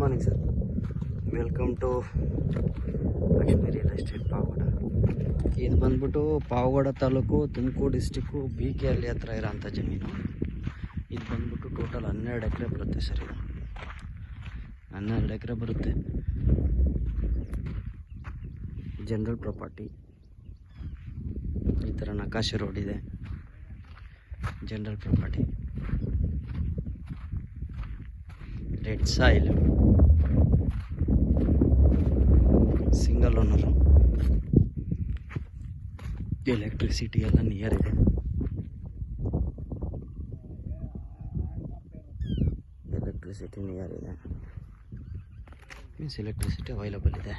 Morning sir, welcome to Lakshmi real estate Pavagada. ಇದು ಬಂದ್ಬಿಟ್ಟು Pavagada taluk, Tumakuru district, B K Halli ಹತ್ರ ಇರೋಂಥ ಜಮೀನು. ಇದು ಬಂದ್ಬಿಟ್ಟು ಟೋಟಲ್ 12 ಎಕರೆ ಬರುತ್ತೆ ಸರ್. ಇದು 12 ಎಕರೆ ಬರುತ್ತೆ. General property. ಈ ಥರ ನಕಾಶೆ ರೋಡ್ ಇದೆ. General property, red soil, single owner, electricity ಎಲ್ಲ ನಿಯರ್ ಇದೆ. ಎಲೆಕ್ಟ್ರಿಸಿಟಿ ನಿಯರ್ ಇದೆ ಮೀನ್ಸ್ ಎಲೆಕ್ಟ್ರಿಸಿಟಿ ಅವೈಲಬಲ್ ಇದೆ.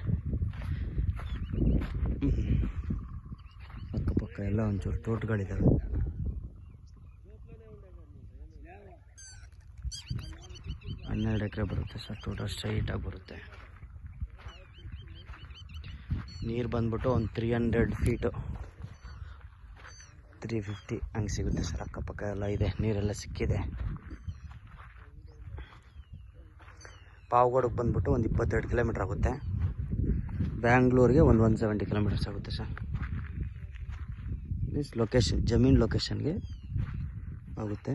ಅಕ್ಕಪಕ್ಕ ಎಲ್ಲ ಒಂಚೂರು ತೋಟಗಳಿದ್ದಾವೆ. ಹನ್ನೆರಡು ಎಕರೆ ಬರುತ್ತೆ ಸರ್. ಟೋಟಲ್ ಸ್ಟ್ರೈಟಾಗಿ ಬರುತ್ತೆ. ನೀರು ಬಂದ್ಬಿಟ್ಟು ಒಂದು 300 ಫೀಟು, 350 ಹಂಗೆ ಸಿಗುತ್ತೆ ಸರ್. ಅಕ್ಕಪಕ್ಕ ಎಲ್ಲ ಇದೆ, ನೀರೆಲ್ಲ ಸಿಕ್ಕಿದೆ. ಪಾವಗಡಕ್ಕೆ ಬಂದ್ಬಿಟ್ಟು ಒಂದು 22 ಕಿಲೋಮೀಟ್ರ್ ಆಗುತ್ತೆ. ಬ್ಯಾಂಗ್ಳೂರಿಗೆ ಒಂದು 170 ಕಿಲೋಮೀಟರ್ಸ್ ಆಗುತ್ತೆ ಸರ್. ಮೀನ್ಸ್ ಲೊಕೇಶನ್, ಜಮೀನು ಲೊಕೇಶನ್ಗೆ ಆಗುತ್ತೆ.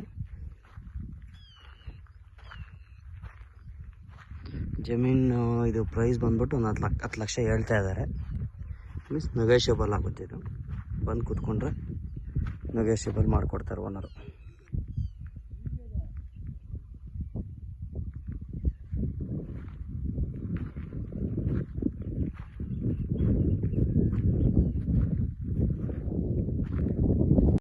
ಜಮೀನು ಇದು ಪ್ರೈಸ್ ಬಂದ್ಬಿಟ್ಟು ಒಂದು 10 ಲಕ್ಷ ಹೇಳ್ತಾ ಇದ್ದಾರೆ. ಮೀನ್ಸ್ ನೆಗೋಷಿಯಬಲ್ ಆಗುತ್ತೆ. ಇದು ಬಂದು ಕೂತ್ಕೊಂಡ್ರೆ ನೆಗೋಷಿಯಬಲ್ ಮಾಡಿಕೊಡ್ತಾರೆ ಓನರು.